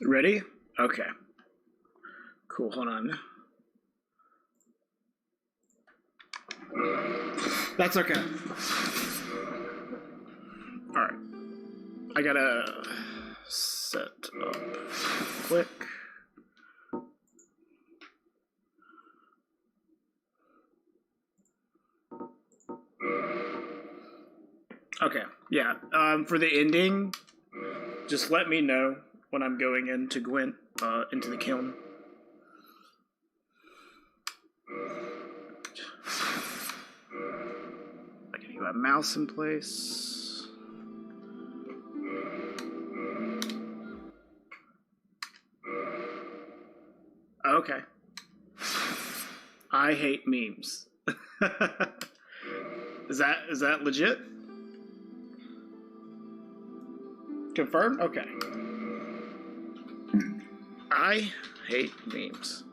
Ready? Okay. Cool, hold on. That's okay. Alright. I gotta set up quick. Okay, yeah. For the ending, just let me know when I'm going into Gwent, into the kiln. I can get my mouse in place. Okay. I hate memes. Is that legit? Confirmed? Okay. I hate memes.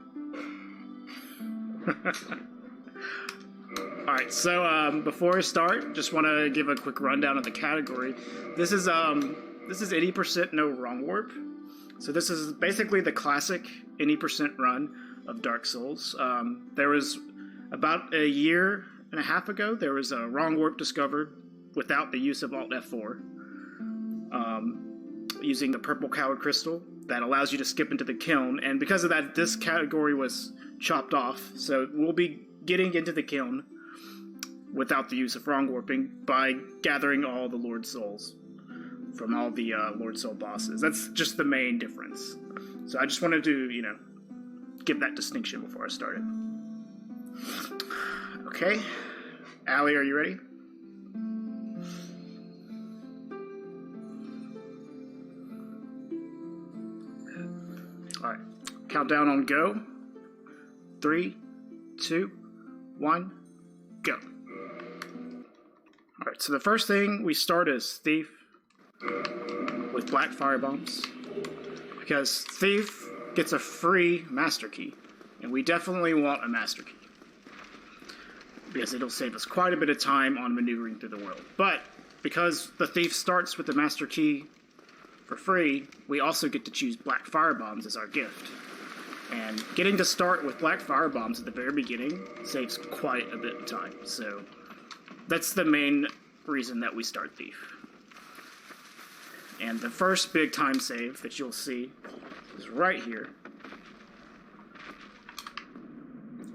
Alright, so before I start, just want to give a quick rundown of the category. This is 80% no wrong warp. So this is basically the classic 80% run of Dark Souls. There was about a year and a half ago, there was a wrong warp discovered without the use of Alt F4. Using the purple coward crystal that allows you to skip into the kiln, and because of that, this category was chopped off. So we'll be getting into the kiln without the use of wrong warping by gathering all the Lord Souls from all the Lord Soul bosses. That's just the main difference. So I just wanted to, you know, give that distinction before I started. Okay, Allie, are you ready? All right, countdown on go. 3, 2, 1, go. All right, so the first thing we start is Thief with black fire bombs, because Thief gets a free master key, and we definitely want a master key because it'll save us quite a bit of time on maneuvering through the world. But because the Thief starts with the master key for free, we also get to choose black fire bombs as our gift. And getting to start with black fire bombs at the very beginning saves quite a bit of time. So that's the main reason that we start Thief. And the first big time save that you'll see is right here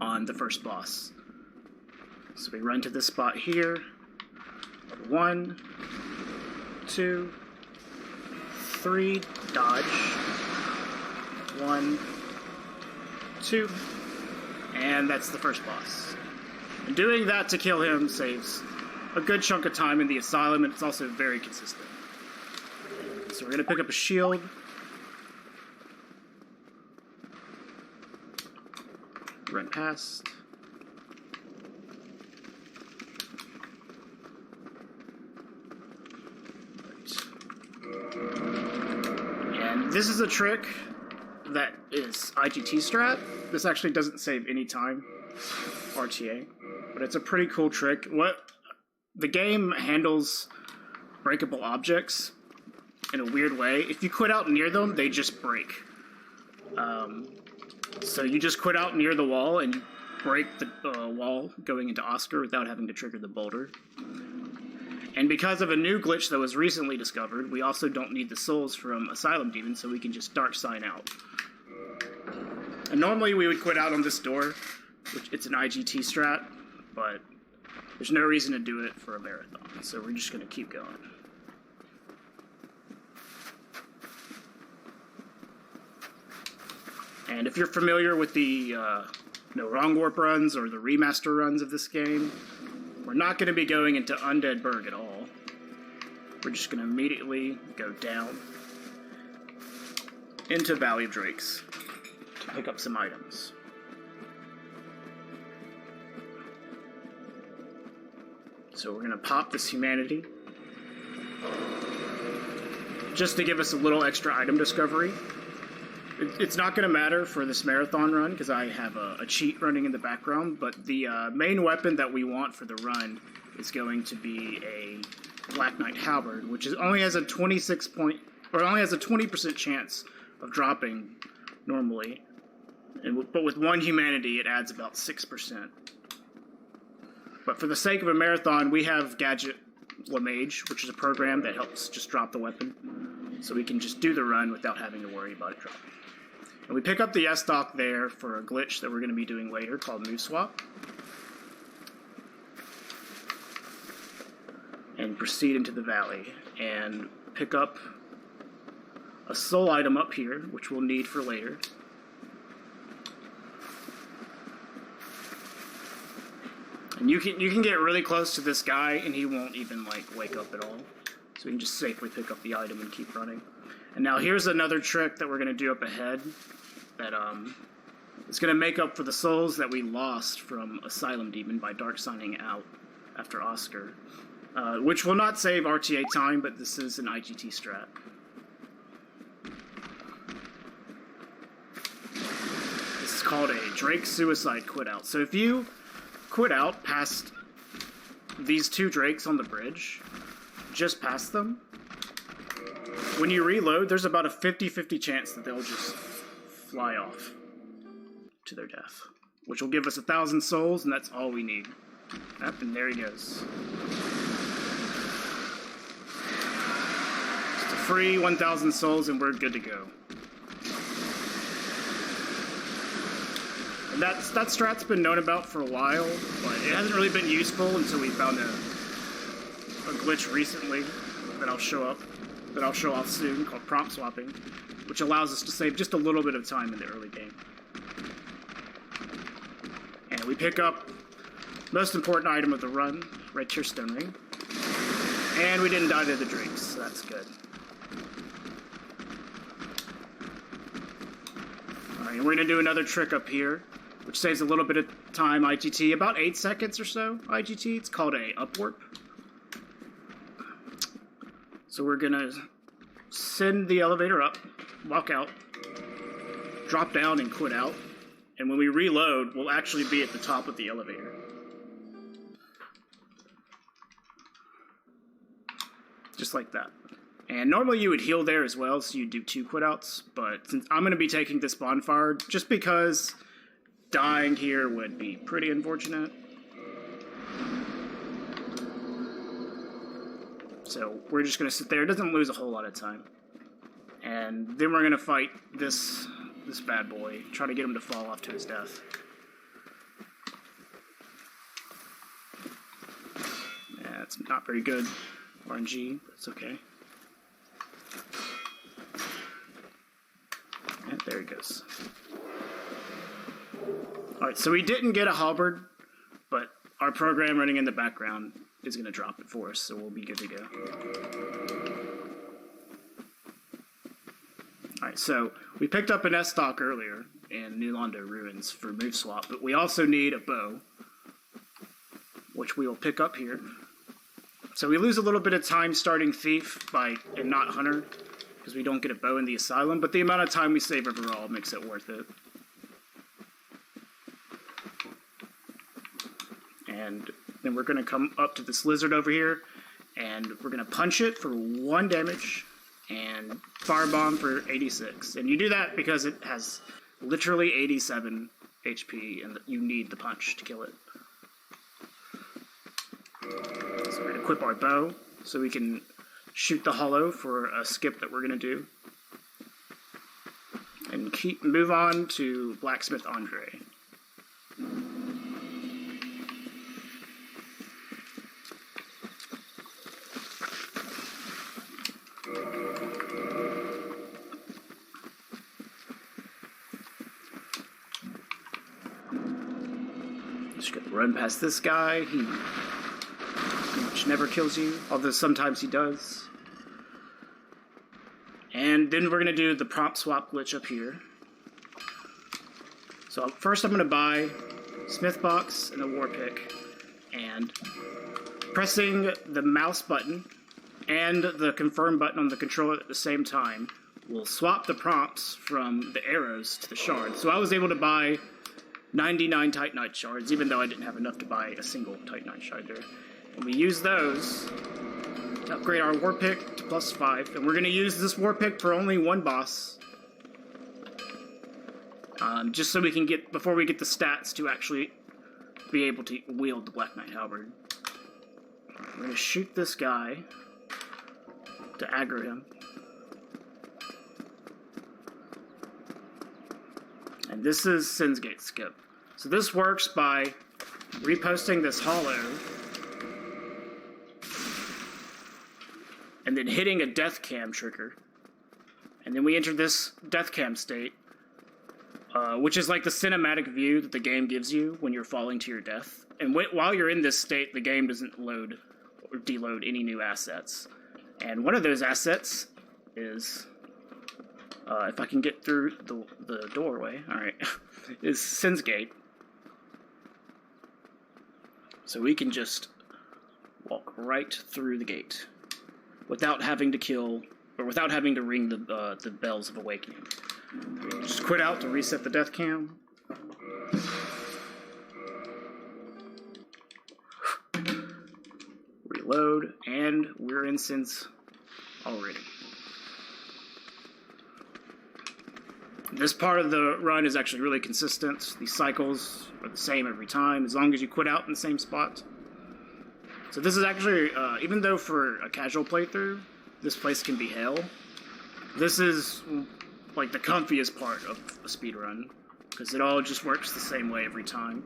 on the first boss. So we run to this spot here. 1, 2, 3, dodge. 1, 2, and that's the first boss. And doing that to kill him saves a good chunk of time in the asylum, and it's also very consistent. So we're going to pick up a shield. Run past. And this is a trick that is IGT strat. This actually doesn't save any time, RTA, but it's a pretty cool trick. The game handles breakable objects in a weird way. If you quit out near them, they just break. So you just quit out near the wall and you break the wall going into Oscar without having to trigger the boulder. And because of a new glitch that was recently discovered, we also don't need the souls from Asylum Demons, so we can just dark sign out. And normally we would quit out on this door, which it's an IGT strat, but there's no reason to do it for a marathon, so we're just going to keep going. And if you're familiar with the no wrong warp runs or the remaster runs of this game, we're not going to be going into Undead Burg at all. We're just going to immediately go down into Valley of Drakes to pick up some items. So we're going to pop this humanity just to give us a little extra item discovery. It's not going to matter for this marathon run because I have a cheat running in the background, but the main weapon that we want for the run is going to be a Black Knight Halberd, which only has a 20% chance of dropping normally. But with 1 humanity, it adds about 6%. But for the sake of a marathon, we have Gadget Lamage, which is a program that helps just drop the weapon. So we can just do the run without having to worry about it dropping. And we pick up the S-Dock there for a glitch that we're going to be doing later called Move Swap. And proceed into the valley and pick up a soul item up here, which we'll need for later. And you can get really close to this guy and he won't even like wake up at all. So we can just safely pick up the item and keep running. And now here's another trick that we're going to do up ahead that is going to make up for the souls that we lost from Asylum Demon by dark signing out after Oscar. Which will not save RTA time, but this is an IGT strat. This is called a Drake Suicide Quit Out. So if you quit out past these 2 Drakes on the bridge, just past them, when you reload, there's about a 50-50 chance that they'll just fly off to their death, which will give us 1,000 souls, and that's all we need. Yep, and there he goes. Just a free 1,000 souls, and we're good to go. And that strat's been known about for a while, but it hasn't really been useful until we found a glitch recently that I'll show off soon, called prompt swapping, which allows us to save just a little bit of time in the early game. And we pick up most important item of the run, Red Tear Stone Ring. And we didn't die to the drakes, so that's good. Alright, and we're going to do another trick up here, which saves a little bit of time IGT, about 8 seconds or so IGT. It's called a upwarp. So we're going to send the elevator up, walk out, drop down and quit out. And when we reload, we'll actually be at the top of the elevator. Just like that. And normally you would heal there as well, so you do 2 quit outs. But since I'm going to be taking this bonfire, just because dying here would be pretty unfortunate. So we're just going to sit there. It doesn't lose a whole lot of time. And then we're going to fight this bad boy, try to get him to fall off to his death. Yeah, it's not very good RNG, but it's okay. And there he goes. Alright, so we didn't get a halberd, but our program running in the background is going to drop it for us, so we'll be good to go. Alright, so we picked up an S-Dock earlier in New Londo Ruins for move swap, but we also need a bow, which we will pick up here. So we lose a little bit of time starting Thief and not Hunter, because we don't get a bow in the Asylum, but the amount of time we save overall makes it worth it. And then we're going to come up to this lizard over here, and we're going to punch it for 1 damage, and Firebomb for 86. And you do that because it has literally 87 HP, and you need the punch to kill it. So we're going to equip our bow, so we can shoot the hollow for a skip that we're going to do. And move on to Blacksmith Andre. Just gonna run past this guy. He pretty much never kills you, although sometimes he does. And then we're gonna do the prompt swap glitch up here. So first I'm gonna buy Smith Box and a War Pick, and pressing the mouse button and the confirm button on the controller at the same time will swap the prompts from the arrows to the shards. So I was able to buy 99 Titanite shards, even though I didn't have enough to buy a single Titanite shard there. And we use those to upgrade our War Pick to +5. And we're going to use this War Pick for only 1 boss, just so we can get, before we get the stats to actually be able to wield the Black Knight Halberd. We're going to shoot this guy to aggro him. And this is Sin's Gate skip. So this works by reposting this hollow and then hitting a death cam trigger. And then we enter this death cam state, which is like the cinematic view that the game gives you when you're falling to your death. And while you're in this state, the game doesn't load or deload any new assets. And one of those assets is, if I can get through the doorway, alright, is Sin's Gate. So we can just walk right through the gate without having to kill, or without having to ring the bells of awakening. Just quit out to reset the death cam. Reload, and we're in Sin's already. This part of the run is actually really consistent. These cycles are the same every time, as long as you quit out in the same spot. So this is actually, even though for a casual playthrough, this place can be hell, this is like the comfiest part of a speedrun, because it all just works the same way every time.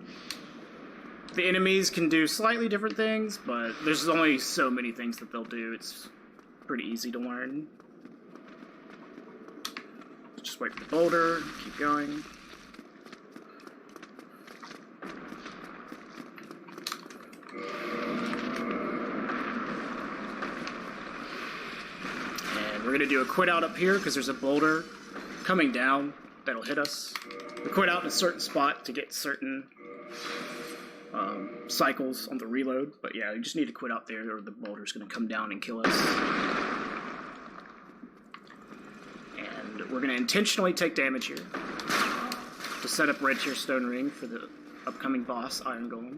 The enemies can do slightly different things, but there's only so many things that they'll do. It's pretty easy to learn. Just wait for the boulder, keep going. And we're gonna do a quit out up here because there's a boulder coming down that'll hit us. We quit out in a certain spot to get certain cycles on the reload, but yeah, you just need to quit out there or the boulder's gonna come down and kill us. And we're gonna intentionally take damage here to set up red tier stone ring for the upcoming boss, Iron Golem.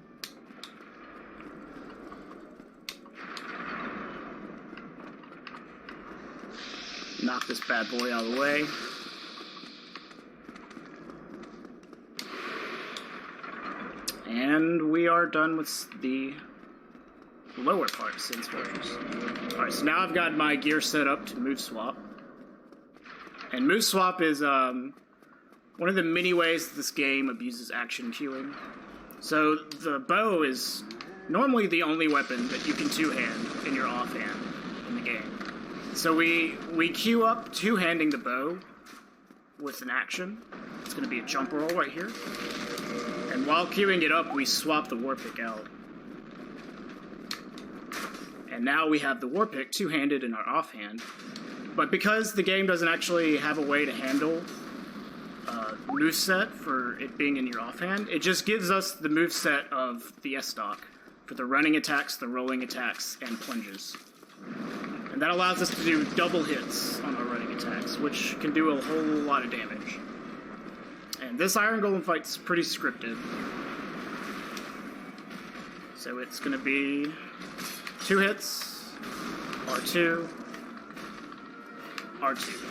Knock this bad boy out of the way. And we are done with the lower part of Sin's Warriors. Alright, so now I've got my gear set up to move swap. And move swap is one of the many ways that this game abuses action queuing. So the bow is normally the only weapon that you can two-hand in your offhand in the game. So we queue up two-handing the bow with an action. It's going to be a jump roll right here. And while queuing it up, we swap the war pick out. And now we have the war pick two-handed in our offhand. But because the game doesn't actually have a way to handle moveset for it being in your offhand, it just gives us the moveset of the S-Stock for the running attacks, the rolling attacks, and plunges. And that allows us to do double hits on our running attacks, which can do a whole lot of damage. And this Iron Golem fight's pretty scripted. So it's going to be 2 hits, R2, R2.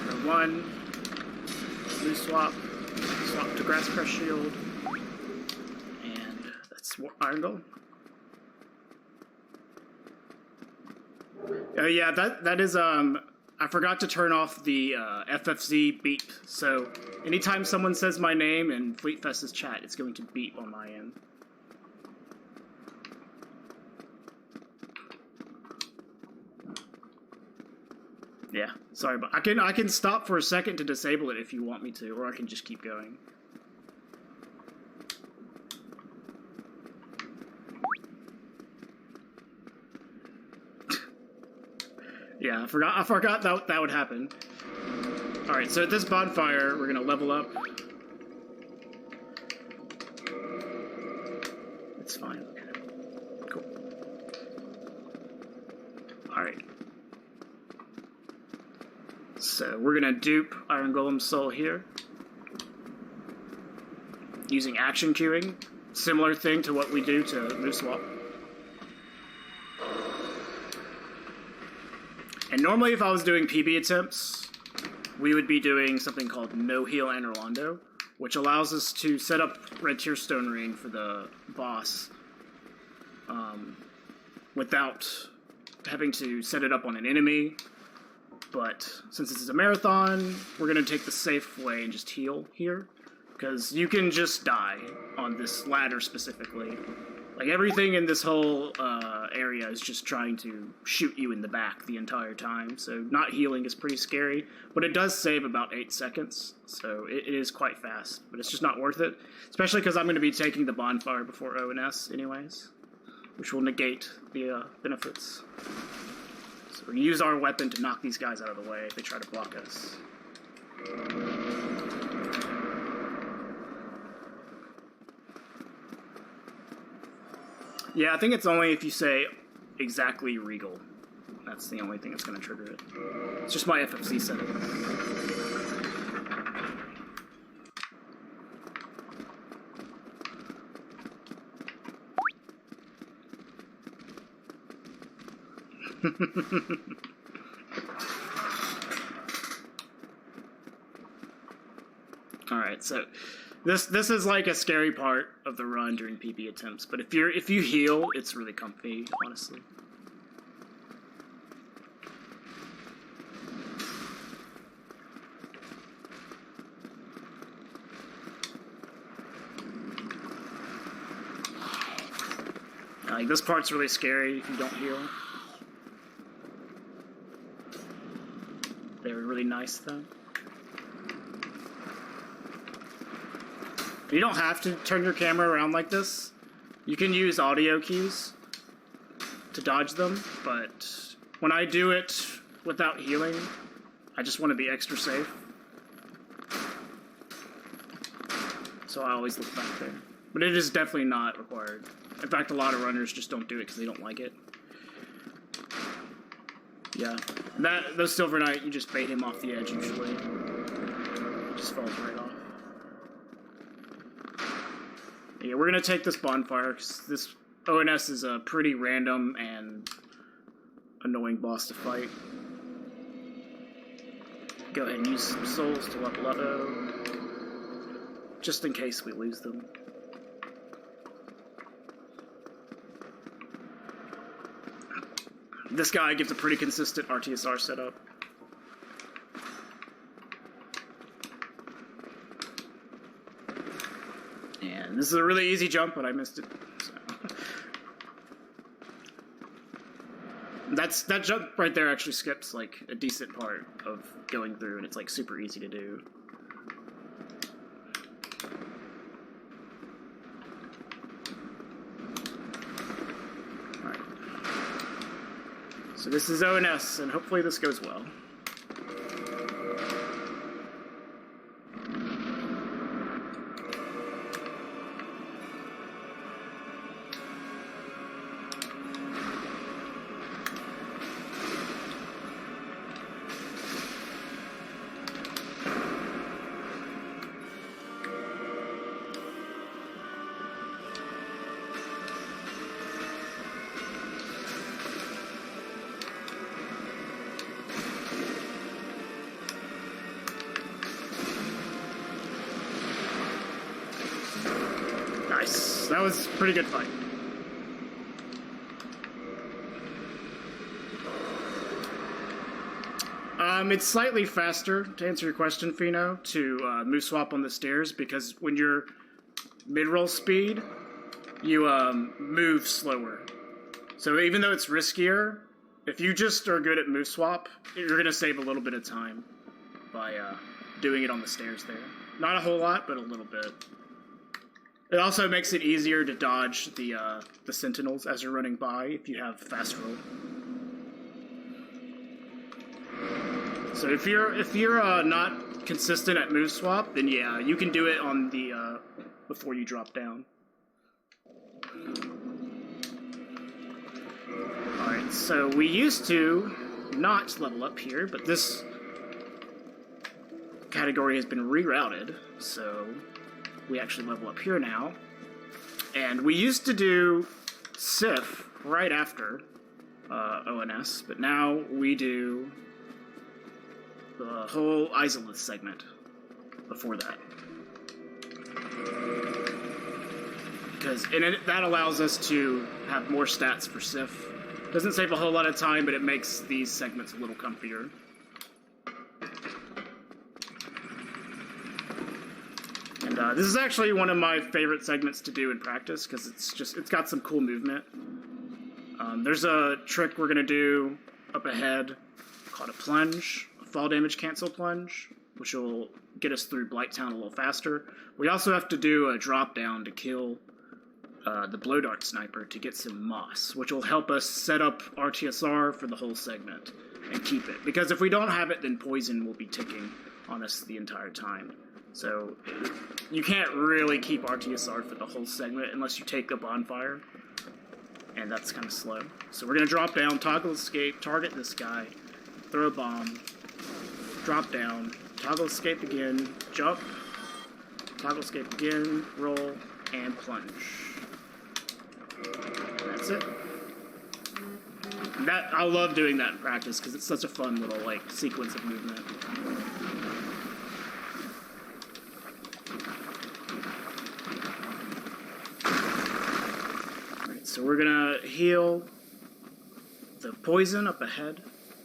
R1, blue swap, swap to Grass Crest Shield, and that's Iron Golem. Yeah, that is, I forgot to turn off the FFZ beep, so anytime someone says my name in Fleet Fest's chat, it's going to beep on my end. Yeah, sorry, but I can stop for a second to disable it if you want me to, or I can just keep going. Yeah, I forgot that would happen. Alright, so at this bonfire, we're gonna level up. It's fine. Okay. Cool. Alright. So we're gonna dupe Iron Golem's soul here. Using action queuing. Similar thing to what we do to move swap. And normally if I was doing PB attempts, we would be doing something called No Heal Anorlando, which allows us to set up Red Tear Stone Ring for the boss without having to set it up on an enemy. But since this is a marathon, we're going to take the safe way and just heal here, because you can just die on this ladder specifically. Like, everything in this whole area is just trying to shoot you in the back the entire time, so not healing is pretty scary, but it does save about 8 seconds, so it is quite fast, but it's just not worth it, especially because I'm going to be taking the bonfire before ONS anyways, which will negate the benefits. So we use our weapon to knock these guys out of the way if they try to block us. Yeah, I think it's only if you say exactly Regal. That's the only thing that's going to trigger it. It's just my FFC setting. Alright, so this is like a scary part of the run during PB attempts, but if you heal, it's really comfy, honestly. Like, this part's really scary if you don't heal. They were really nice though. You don't have to turn your camera around like this. You can use audio cues to dodge them, but when I do it without healing, I just want to be extra safe. So I always look back there. But it is definitely not required. In fact, a lot of runners just don't do it because they don't like it. Yeah. Those Silver Knight, you just bait him off the edge usually. Just falls right off. Yeah, we're gonna take this bonfire because this ONS is a pretty random and annoying boss to fight. Go ahead and use some souls to level up, just in case we lose them. This guy gives a pretty consistent RTSR setup. And this is a really easy jump, but I missed it. So. That jump right there actually skips like a decent part of going through, and it's like super easy to do. Alright. So this is ONS, and hopefully this goes well. Nice. That was a pretty good fight. It's slightly faster, to answer your question, Fino, to move swap on the stairs, because when you're mid-roll speed, you move slower. So even though it's riskier, if you just are good at move swap, you're going to save a little bit of time by doing it on the stairs there. Not a whole lot, but a little bit. It also makes it easier to dodge the sentinels as you're running by if you have fast roll. So if you're not consistent at move swap, then yeah, you can do it on the before you drop down. All right, so we used to not level up here, but this category has been rerouted, so we actually level up here now. And we used to do Sif right after ONS, but now we do the whole Isolith segment before that. Because that allows us to have more stats for Sif. Doesn't save a whole lot of time, but it makes these segments a little comfier. And this is actually one of my favorite segments to do in practice because it's got some cool movement. There's a trick we're gonna do up ahead called a plunge, a fall damage cancel plunge, which will get us through Blighttown a little faster. We also have to do a drop down to kill the blow dart sniper to get some moss, which will help us set up RTSR for the whole segment and keep it. Because if we don't have it, then poison will be ticking on us the entire time. So you can't really keep RTSR for the whole segment unless you take the bonfire, and that's kind of slow. So we're gonna drop down, toggle escape, target this guy, throw a bomb, drop down, toggle escape again, jump, toggle escape again, roll, and plunge. That's it. I love doing that in practice because it's such a fun little like sequence of movement. Alright, so we're gonna heal the poison up ahead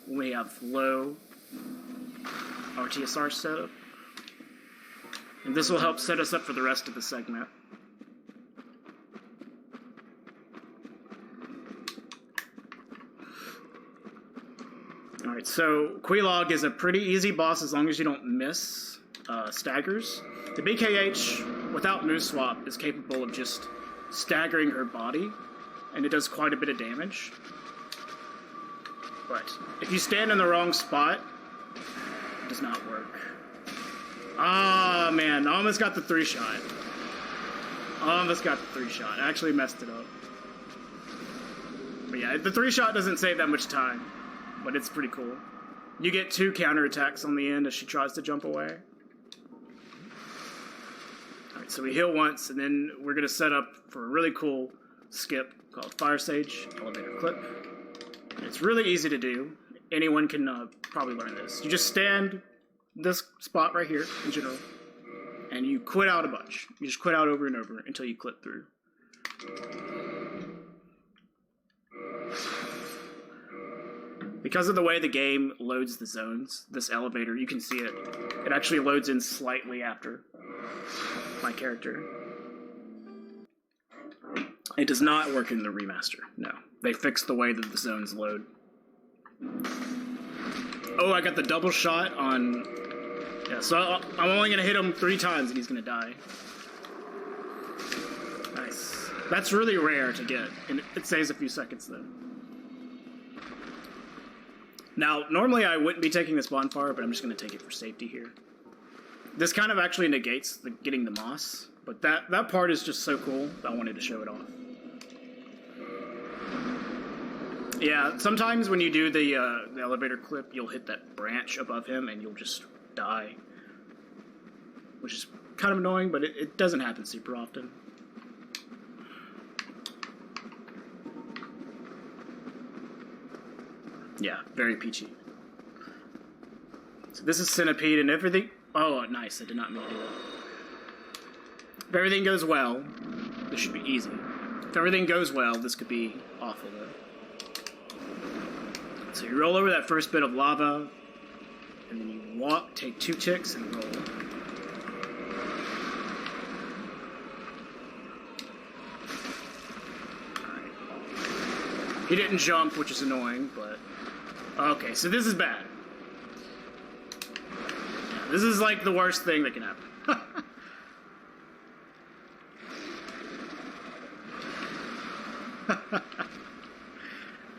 when we have low RTSR setup. And this will help set us up for the rest of the segment. Alright, so Quelaag is a pretty easy boss as long as you don't miss staggers. The BKH, without move swap, is capable of just staggering her body, and it does quite a bit of damage. But if you stand in the wrong spot, it does not work. Ah, man, I almost got the 3-shot. Almost got the 3-shot. I actually messed it up. But yeah, the 3-shot doesn't save that much time, but it's pretty cool. You get 2 counterattacks on the end as she tries to jump away. Alright, so we heal once, and then we're going to set up for a really cool skip called Fire Sage Elevator Clip. It's really easy to do. Anyone can probably learn this. You just stand this spot right here in general, and you quit out a bunch. You just quit out over and over until you clip through. Because of the way the game loads the zones, this elevator, you can see it. It actually loads in slightly after my character. It does not work in the remaster, no. They fixed the way that the zones load. Oh, I got the double shot on... Yeah, so I'm only going to hit him 3 times and he's going to die. Nice. That's really rare to get, and it saves a few seconds though. Now, normally I wouldn't be taking this bonfire, but I'm just going to take it for safety here. This kind of actually negates getting the moss, but that part is just so cool that I wanted to show it off. Yeah, sometimes when you do the elevator clip, you'll hit that branch above him and you'll just die. Which is kind of annoying, but it doesn't happen super often. Yeah, very peachy. So this is Centipede and everything... Oh, nice, I did not mean to do that. If everything goes well, this should be easy. If everything goes well, this could be awful though. So you roll over that first bit of lava, and then you walk, take 2 ticks, and roll. Alright. He didn't jump, which is annoying, but... Okay, so this is bad. Yeah, this is like the worst thing that can happen.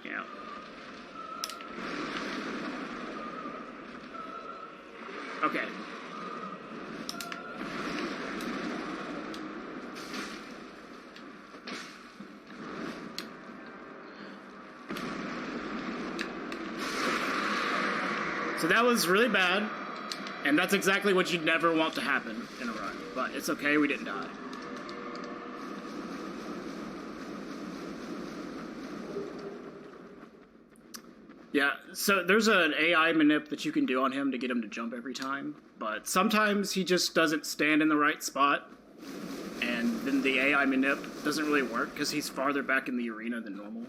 Yeah. Okay. So that was really bad, and that's exactly what you'd never want to happen in a run. But it's okay, we didn't die. Yeah, so there's an AI manip that you can do on him to get him to jump every time, but sometimes he just doesn't stand in the right spot, and then the AI manip doesn't really work because he's farther back in the arena than normal.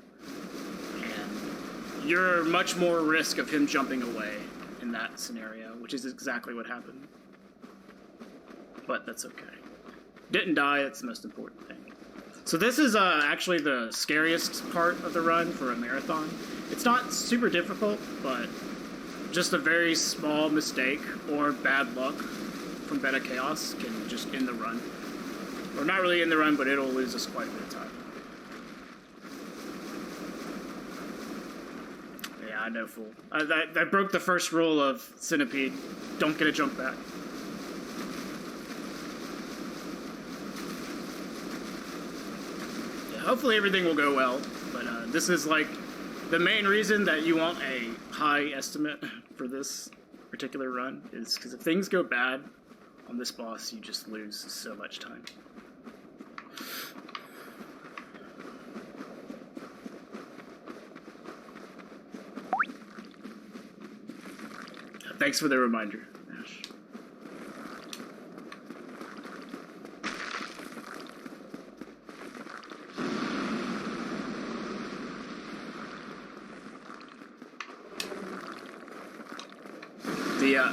And you're much more risk of him jumping away in that scenario, which is exactly what happened. But that's okay. Didn't die, that's the most important thing. So this is actually the scariest part of the run for a marathon. It's not super difficult, but just a very small mistake or bad luck from Beta Chaos can just end the run. Or not really end the run, but it'll lose us quite a bit of time. Yeah, I know, fool. That broke the first rule of Centipede. Don't get a jump back. Hopefully everything will go well, but this is like the main reason that you want a high estimate for this particular run is because if things go bad on this boss, you just lose so much time. Thanks for the reminder, Ash.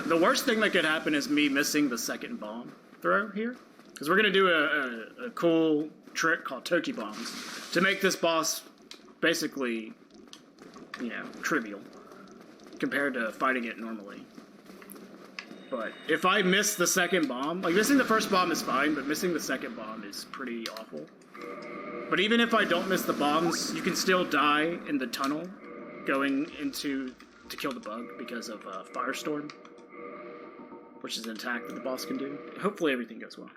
The worst thing that could happen is me missing the second bomb throw here. Because we're going to do a cool trick called Toki Bombs to make this boss basically, you know, trivial compared to fighting it normally. But if I miss the second bomb, like missing the first bomb is fine, but missing the second bomb is pretty awful. But even if I don't miss the bombs, you can still die in the tunnel going into to kill the bug because of Firestorm, which is an attack that the boss can do. Hopefully everything goes well.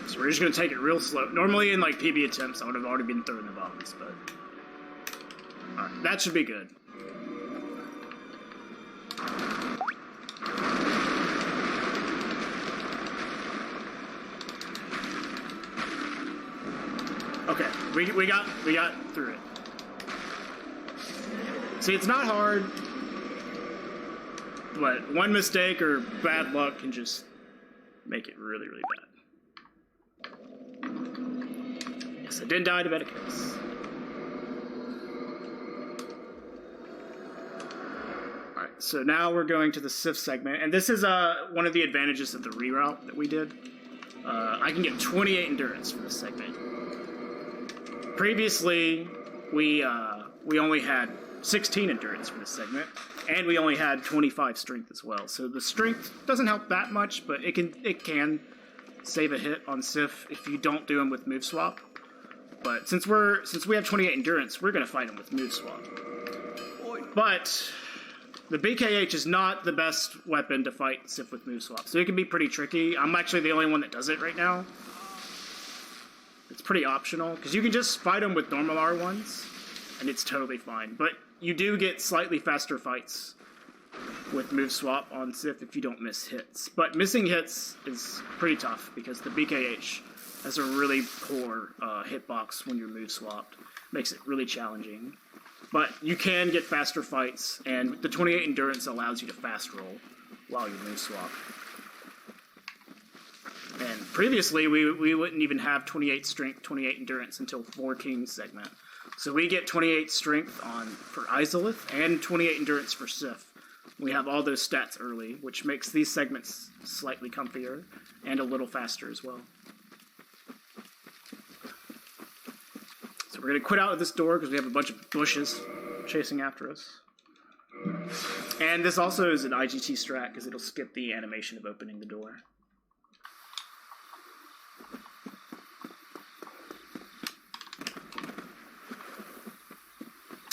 So we're just going to take it real slow. Normally in like PB attempts, I would have already been throwing the bombs, but alright, that should be good. Okay, we got through it. See, it's not hard, but one mistake or bad luck can just make it really, really bad. Yes, I didn't die to Beta Chaos. Alright, so now we're going to the Sif segment, and this is one of the advantages of the reroute that we did. I can get 28 endurance for this segment. Previously, we only had 16 endurance for this segment, and we only had 25 strength as well. So the strength doesn't help that much, but it can save a hit on Sif if you don't do him with move swap. But since we have 28 endurance, we're gonna fight him with move swap. But the BKH is not the best weapon to fight Sif with move swap, so it can be pretty tricky. I'm actually the only one that does it right now. It's pretty optional, because you can just fight him with normal R1s, and it's totally fine. But you do get slightly faster fights with move swap on Sif if you don't miss hits. But missing hits is pretty tough, because the BKH has a really poor hitbox when you're move swapped. Makes it really challenging. But you can get faster fights, and the 28 endurance allows you to fast roll while you move swap. And previously, we wouldn't even have 28 strength, 28 endurance until 4 Kings segment. So we get 28 strength for Izalith and 28 endurance for Sif. We have all those stats early, which makes these segments slightly comfier and a little faster as well. So we're going to quit out of this door because we have a bunch of bushes chasing after us. And this also is an IGT strat because it'll skip the animation of opening the door.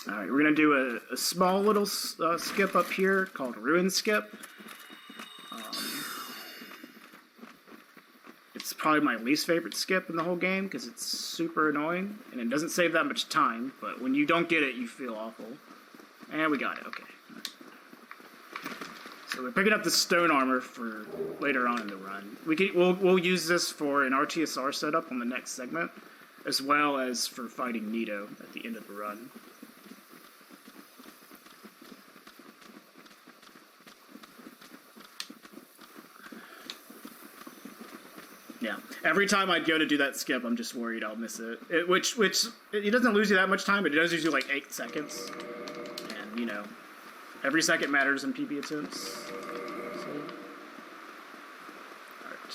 Alright, we're going to do a small little skip up here called Ruin Skip. It's probably my least favorite skip in the whole game because it's super annoying and it doesn't save that much time, but when you don't get it, you feel awful. And we got it, okay. So we're picking up the stone armor for later on in the run. We'll use this for an RTSR setup on the next segment, as well as for fighting Nito at the end of the run. Yeah, every time I go to do that skip, I'm just worried I'll miss it. Which it doesn't lose you that much time, but it does lose you like 8 seconds. And, you know, every second matters in PB attempts. So, alright.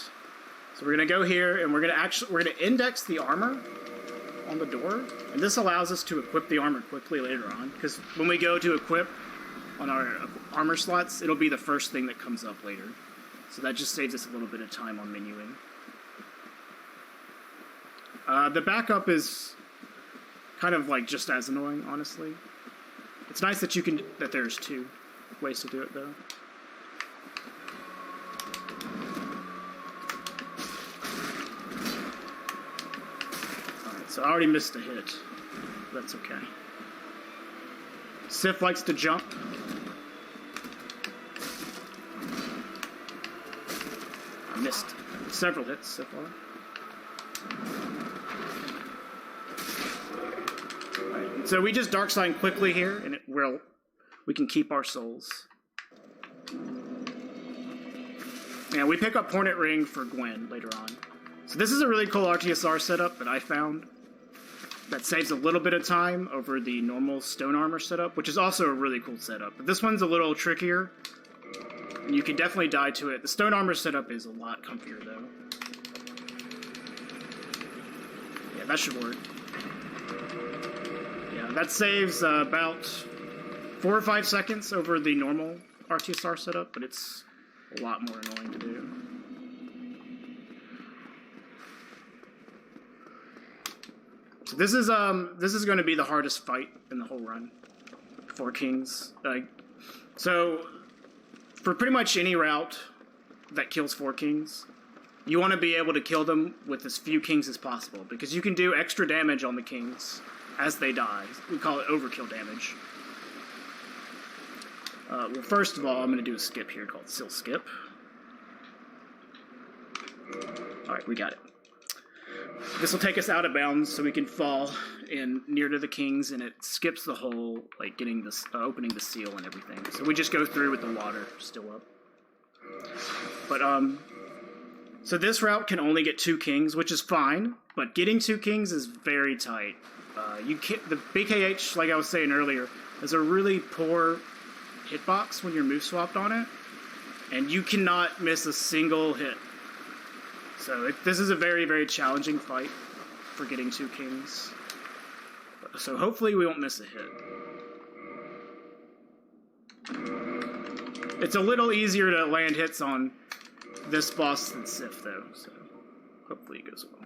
So we're gonna go here, and we're gonna index the armor on the door, and this allows us to equip the armor quickly later on, because when we go to equip on our armor slots, it'll be the first thing that comes up later. So that just saves us a little bit of time on menuing. The backup is kind of like just as annoying, honestly. It's nice that that there's 2 ways to do it, though. Alright, so I already missed a hit. That's okay. Sif likes to jump. I missed several hits so far. Right, so we just dark sign quickly here, and we can keep our souls. And we pick up Hornet Ring for Gwen later on. So this is a really cool RTSR setup that I found that saves a little bit of time over the normal stone armor setup, which is also a really cool setup. But this one's a little trickier, and you can definitely die to it. The stone armor setup is a lot comfier, though. Yeah, that should work. Yeah, that saves about 4 or 5 seconds over the normal RTSR setup, but it's a lot more annoying to do. So this is going to be the hardest fight in the whole run. 4 kings. So for pretty much any route that kills 4 kings, you want to be able to kill them with as few kings as possible, because you can do extra damage on the kings as they die. We call it overkill damage. Well, first of all, I'm going to do a skip here called Seal Skip. Alright, we got it. This will take us out of bounds so we can fall in near to the kings, and it skips the whole, like, getting this, opening the seal and everything. So we just go through with the water still up. But, so this route can only get 2 kings, which is fine, but getting 2 kings is very tight. The BKH, like I was saying earlier, has a really poor hitbox when you're move swapped on it, and you cannot miss a single hit. So this is a very, very challenging fight for getting 2 kings. So hopefully we won't miss a hit. It's a little easier to land hits on this boss than Sif, though, so hopefully it goes well.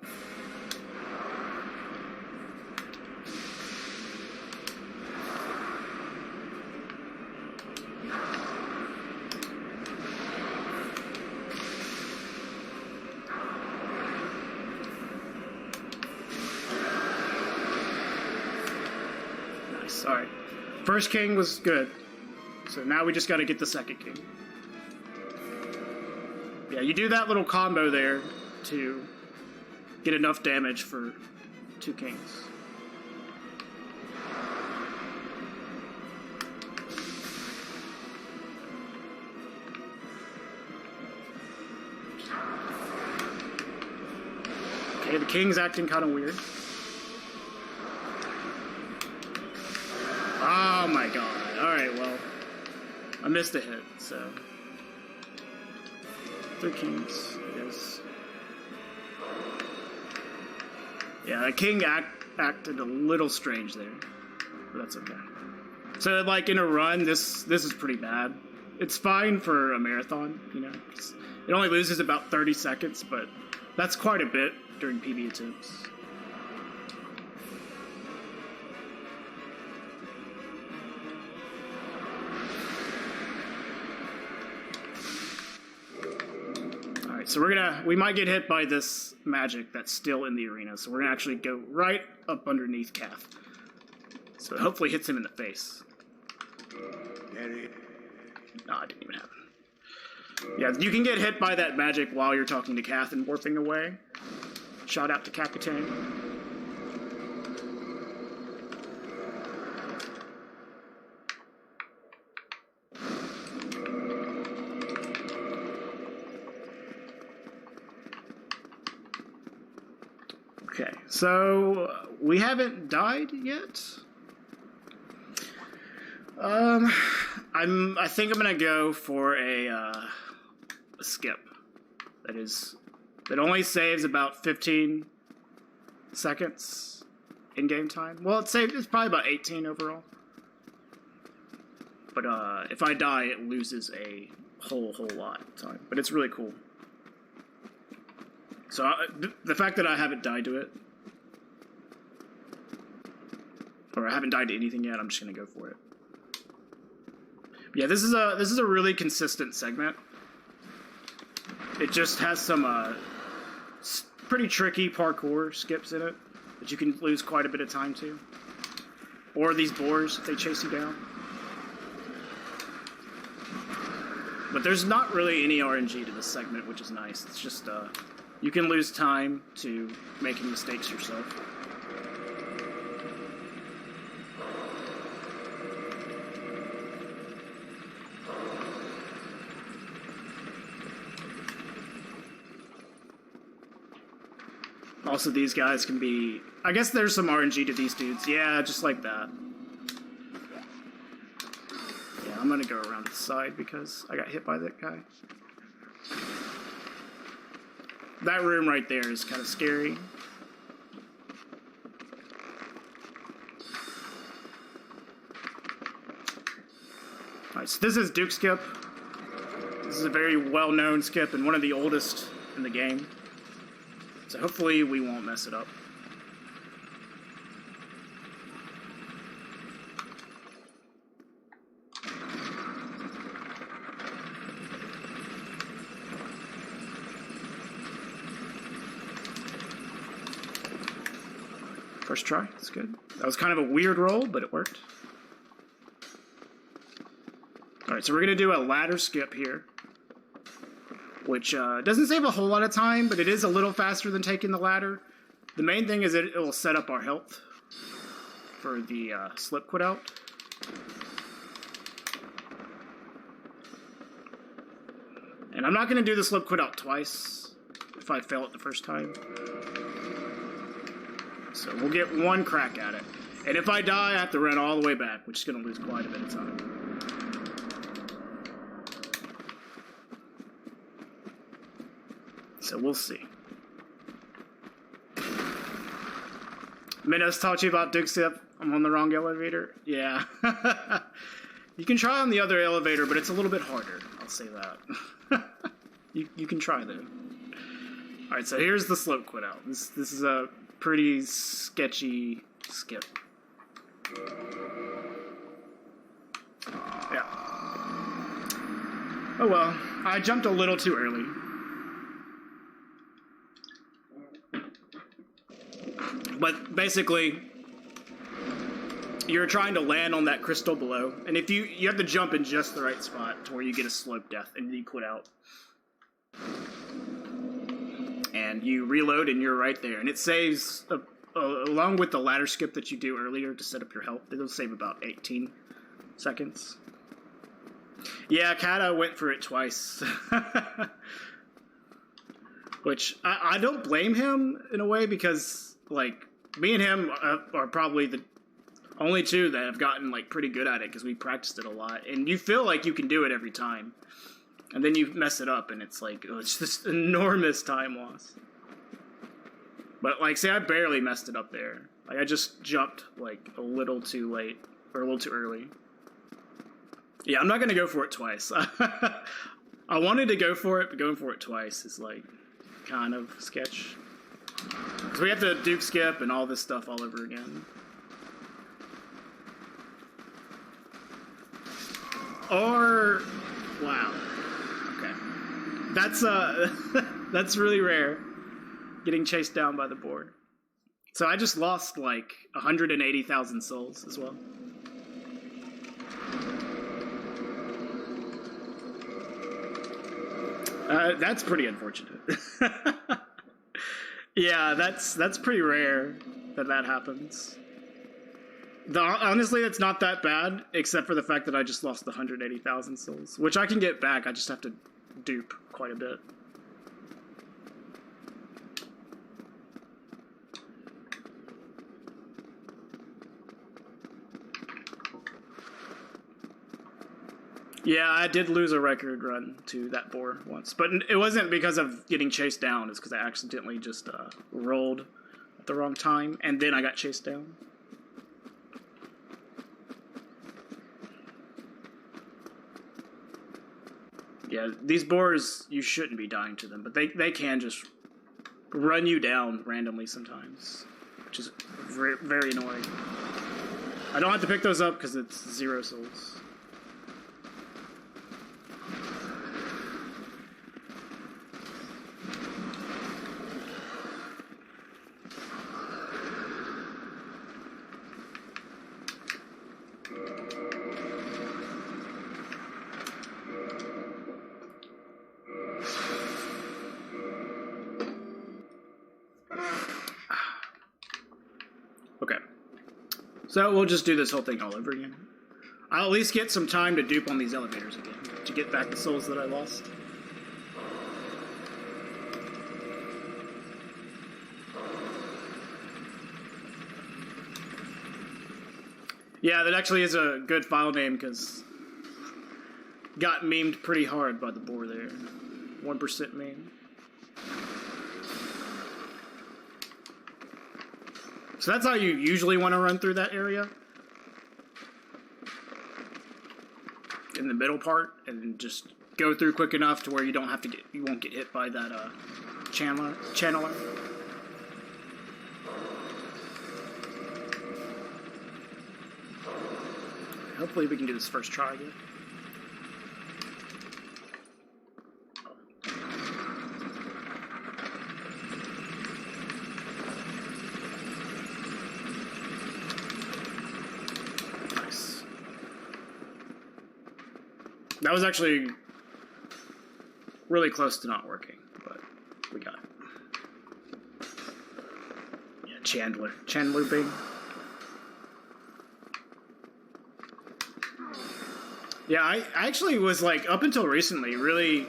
Nice, alright. First king was good, so now we just gotta get the second king. Yeah, you do that little combo there to get enough damage for 2 kings. Okay, the king's acting kind of weird. Oh my god. Alright, well, I missed a hit, so 3 kings, I guess. Yeah, the king acted a little strange there, but that's okay. So, like, in a run, this is pretty bad. It's fine for a marathon, you know. It only loses about 30 seconds, but that's quite a bit during PB attempts. So we might get hit by this magic that's still in the arena. So we're gonna actually go right up underneath Kath. So it hopefully hits him in the face. Nah, it didn't even happen. Yeah, you can get hit by that magic while you're talking to Kath and warping away. Shout out to Captain. Okay, so we haven't died yet. I think I'm gonna go for a skip. That only saves about 15 seconds in game time. Well, it's probably about 18 overall. But if I die, it loses a whole lot of time. But it's really cool. So the fact that I haven't died to it, or I haven't died to anything yet, I'm just gonna go for it. Yeah, this is a really consistent segment. It just has some pretty tricky parkour skips in it that you can lose quite a bit of time to. Or these boars if they chase you down. But there's not really any RNG to this segment, which is nice. It's just you can lose time to making mistakes yourself. Also, these guys can be... I guess there's some RNG to these dudes. Yeah, just like that. Yeah, I'm gonna go around the side because I got hit by that guy. That room right there is kind of scary. Alright, so this is Duke Skip. This is a very well-known skip and one of the oldest in the game. So hopefully we won't mess it up. First try, that's good. That was kind of a weird roll, but it worked. Alright, so we're going to do a ladder skip here. Which doesn't save a whole lot of time, but it is a little faster than taking the ladder. The main thing is that it will set up our health for the slip quit out. And I'm not going to do the slip quit out twice if I fail it the first time. So we'll get one crack at it. And if I die, I have to run all the way back, which is going to lose quite a bit of time. So we'll see. Minos taught you about Duke Skip. I'm on the wrong elevator. Yeah. You can try on the other elevator, but it's a little bit harder. I'll say that. You can try though. All right, so here's the slope quit out. This is a pretty sketchy skip. Yeah. Oh well, I jumped a little too early. But basically, you're trying to land on that crystal below, and if you have to jump in just the right spot to where you get a slope death, and you quit out. And you reload, and you're right there. And it saves, along with the ladder skip that you do earlier to set up your health, it'll save about 18 seconds. Yeah, Kata went for it twice. Which, I don't blame him, in a way, because... like, me and him are probably the only two that have gotten, like, pretty good at it because we practiced it a lot. And you feel like you can do it every time. And then you mess it up and it's like, oh, it's this enormous time loss. But, like, say I barely messed it up there. Like, I just jumped, like, a little too late. Or a little too early. Yeah, I'm not going to go for it twice. I wanted to go for it, but going for it twice is, like, kind of sketch. So we have to Duke Skip and all this stuff all over again. Or, wow. Okay. That's really rare. Getting chased down by the board. So I just lost like 180,000 souls as well. That's pretty unfortunate. Yeah, that's pretty rare that happens. Honestly, it's not that bad, except for the fact that I just lost the 180,000 souls, which I can get back. I just have to dupe quite a bit. Yeah, I did lose a record run to that boar once, but it wasn't because of getting chased down. It's because I accidentally just rolled at the wrong time, and then I got chased down. Yeah, these boars, you shouldn't be dying to them, but they can just run you down randomly sometimes, which is very, very annoying. I don't have to pick those up because it's 0 souls. So we'll just do this whole thing all over again. I'll at least get some time to dupe on these elevators again, to get back the souls that I lost. Yeah, that actually is a good file name, because got memed pretty hard by the boar there. 1% meme. So that's how you usually want to run through that area. In the middle part, and just go through quick enough to where you don't have to you won't get hit by that channeler. Hopefully we can do this first try again. That was actually really close to not working, but we got it. Yeah, Chandler Bing. Yeah, I actually was, like, up until recently, really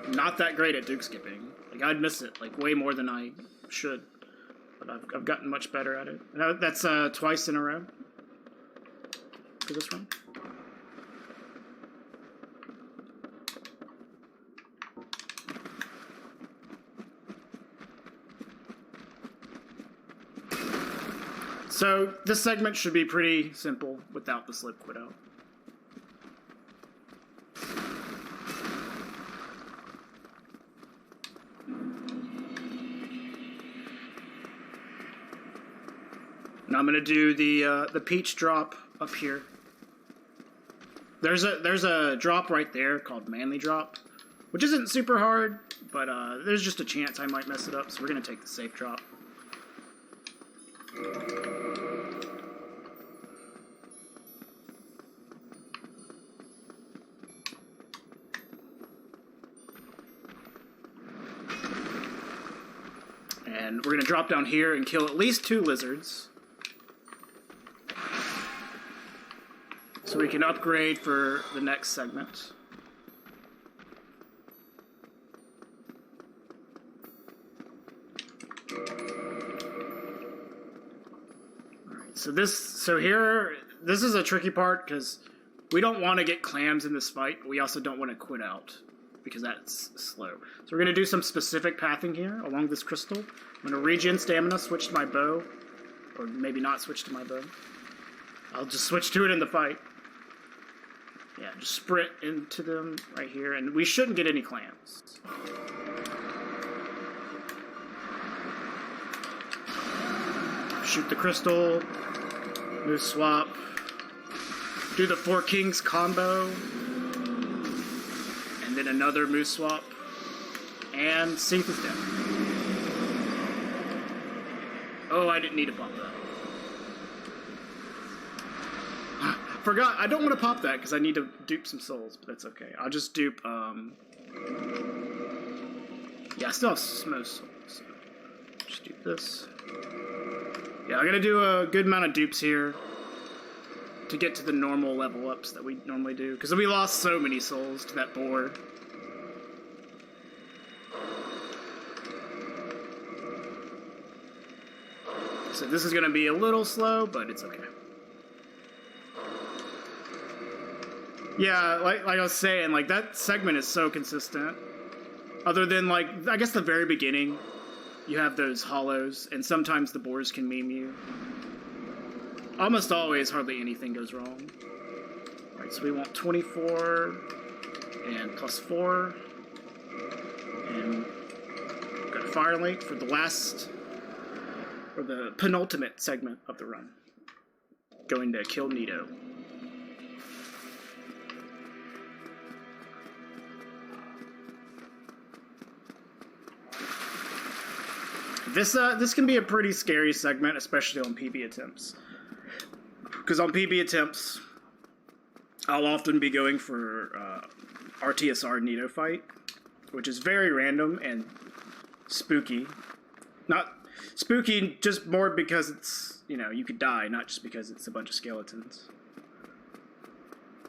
not that great at Duke skipping. Like, I'd miss it, like, way more than I should. But I've gotten much better at it. That's twice in a row for this run. So this segment should be pretty simple without the slip quit out. Now I'm gonna do the peach drop up here. There's a drop right there called Manly Drop, which isn't super hard, but there's just a chance I might mess it up, so we're gonna take the safe drop. And we're going to drop down here and kill at least 2 lizards, so we can upgrade for the next segment. Alright, so here, this is a tricky part, because we don't want to get clams in this fight, but we also don't want to quit out, because that's slow. So we're going to do some specific pathing here along this crystal. I'm going to regen stamina, switch to my bow, or maybe not switch to my bow. I'll just switch to it in the fight. Yeah, just sprint into them right here, and we shouldn't get any clams. Shoot the crystal, move swap, do the 4 kings combo, and then another move swap, and Seath is down. Oh, I didn't need to pop that. Forgot, I don't want to pop that because I need to dupe some souls, but that's okay. I'll just dupe Yeah, I still have most souls. So just do this. Yeah, I'm gonna do a good amount of dupes here to get to the normal level ups that we normally do, because we lost so many souls to that boar. So this is gonna be a little slow, but it's okay. Yeah, like I was saying, like that segment is so consistent. Other than like, I guess the very beginning, you have those hollows, and sometimes the boars can meme you. Almost always, hardly anything goes wrong. Alright, so we want 24 and plus 4. And we've got a fire link for the last, or the penultimate segment of the run. Going to kill Nito. This can be a pretty scary segment, especially on PB attempts. Because on PB attempts, I'll often be going for RTSR Nito fight, which is very random and spooky. Not spooky just more because it's, you know, you could die, not just because it's a bunch of skeletons.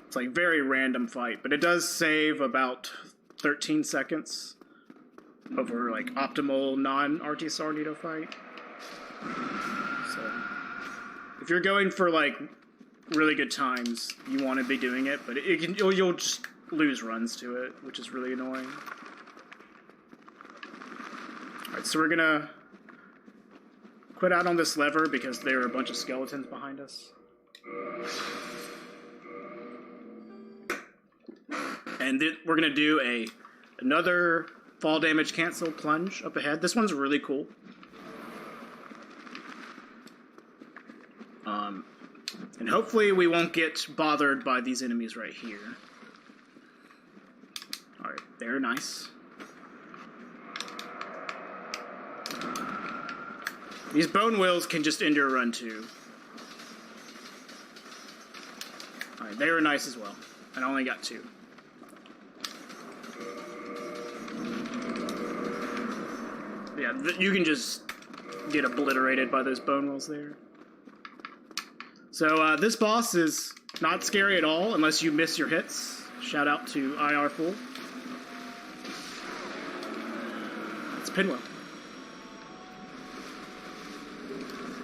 It's like very random fight, but it does save about 13 seconds over like optimal non-RTSR Nito fight. So if you're going for like really good times, you want to be doing it, but you'll just lose runs to it, which is really annoying. Alright, so we're gonna quit out on this lever because there are a bunch of skeletons behind us. And then we're gonna do another fall damage cancel plunge up ahead. This one's really cool. And hopefully we won't get bothered by these enemies right here. Alright, they're nice. These bone wheels can just end your run too. Alright, they were nice as well. And I only got 2. Yeah, you can just get obliterated by those bone wheels there. So this boss is not scary at all unless you miss your hits. Shout out to IR Fool. It's Pinwheel.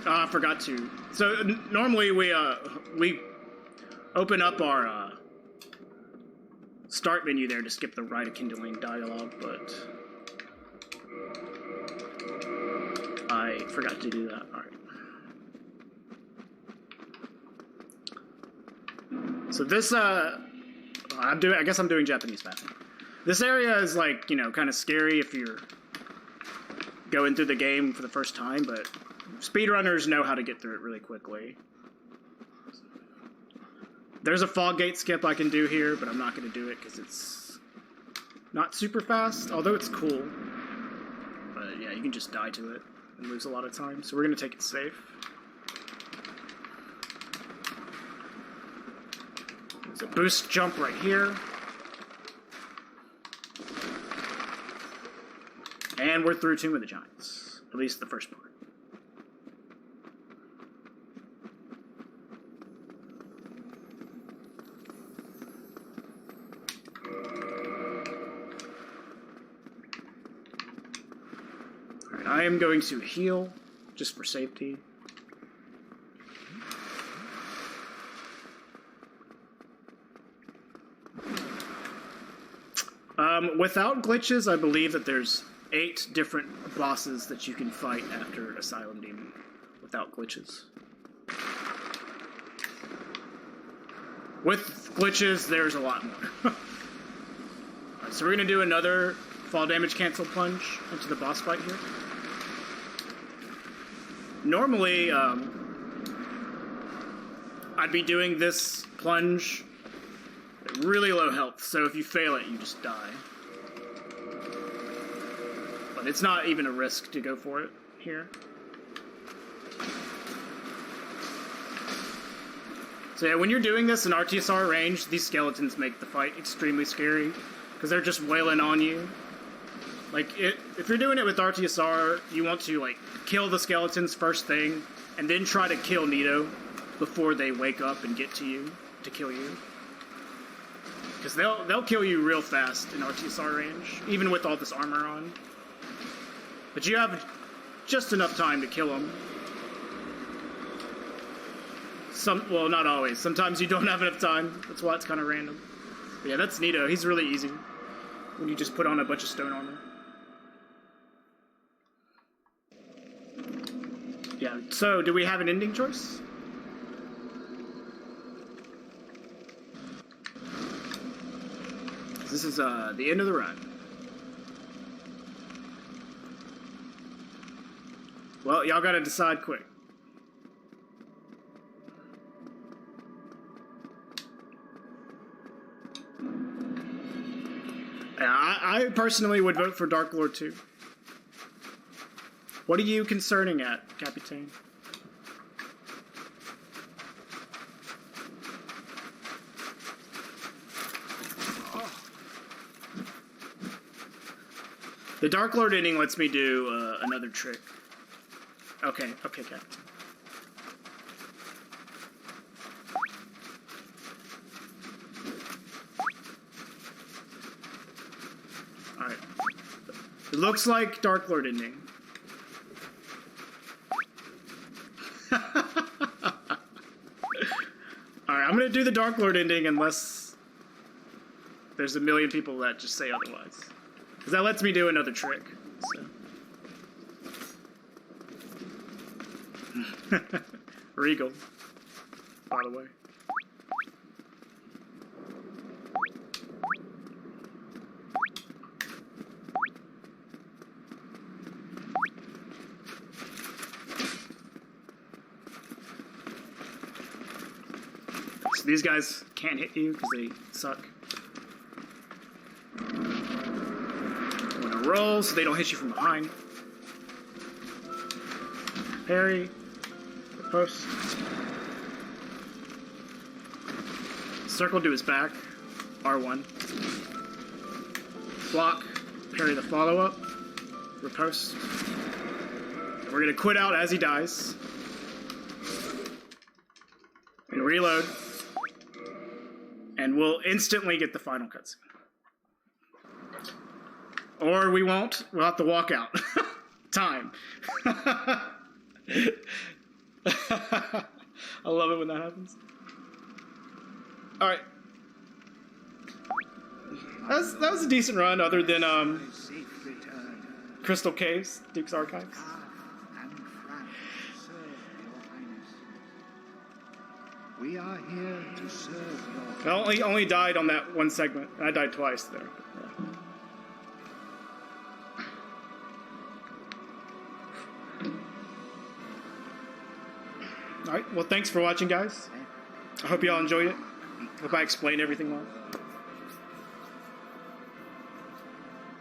I forgot to. So normally we open up our start menu there to skip the Rite of Kindling dialogue, but I forgot to do that. All right. So this, I guess I'm doing Japanese mapping. This area is like, you know, kind of scary if you're going through the game for the first time, but speedrunners know how to get through it really quickly. There's a fog gate skip I can do here, but I'm not going to do it because it's not super fast, although it's cool. But yeah, you can just die to it and lose a lot of time, so we're going to take it safe. There's a boost jump right here. And we're through Tomb of the Giants, at least the first part. Alright, I am going to heal, just for safety. Without glitches, I believe that there's 8 different bosses that you can fight after Asylum Demon without glitches. With glitches, there's a lot more. Right, so we're going to do another fall damage cancel plunge into the boss fight here. Normally, I'd be doing this plunge at really low health, so if you fail it, you just die. But it's not even a risk to go for it here. So yeah, when you're doing this in RTSR range, these skeletons make the fight extremely scary, because they're just wailing on you. Like, if you're doing it with RTSR, you want to, like, kill the skeletons first thing, and then try to kill Nito before they wake up and get to you to kill you. Because they'll kill you real fast in RTSR range, even with all this armor on. But you have just enough time to kill them. Well, not always. Sometimes you don't have enough time. That's why it's kind of random. But yeah, that's Nito. He's really easy when you just put on a bunch of stone armor. Yeah, so do we have an ending choice? This is the end of the run. Well, y'all gotta decide quick. I personally would vote for Dark Lord 2. What are you concerning at, Captain? Oh. The Dark Lord ending lets me do another trick. Okay, Captain. Alright. It looks like Dark Lord ending. Alright, I'm gonna do the Dark Lord ending unless there's a million people that just say otherwise. Because that lets me do another trick. So. Regal, by the way. So these guys can't hit you because they suck. I'm gonna roll so they don't hit you from behind. Parry. Post. Circle to his back. R1. Block. Parry the follow-up. Riposte. We're gonna quit out as he dies. And reload. And we'll instantly get the final cutscene. Or we won't. We'll have to walk out. Time. I love it when that happens. Alright. That was a decent run, other than Crystal Caves, Duke's Archives. We are here to serve your... I only died on that one segment. I died twice there. Yeah. Alright, well thanks for watching, guys. I hope y'all enjoyed it. Hope I explained everything well.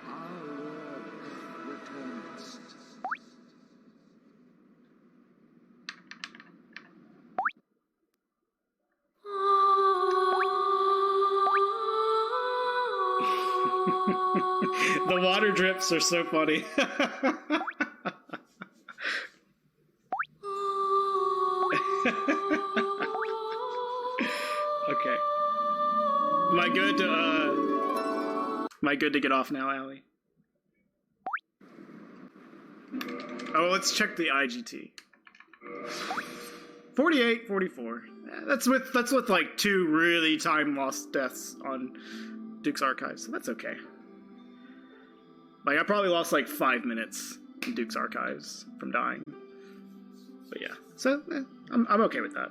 Our Lord returns. The water drips are so funny. Okay. Am I good to get off now, Allie? Oh, let's check the IGT. 48, 44. That's with like 2 really time lost deaths on Duke's Archives, so that's okay. Like I probably lost like 5 minutes in Duke's Archives from dying. But yeah, so I'm okay with that.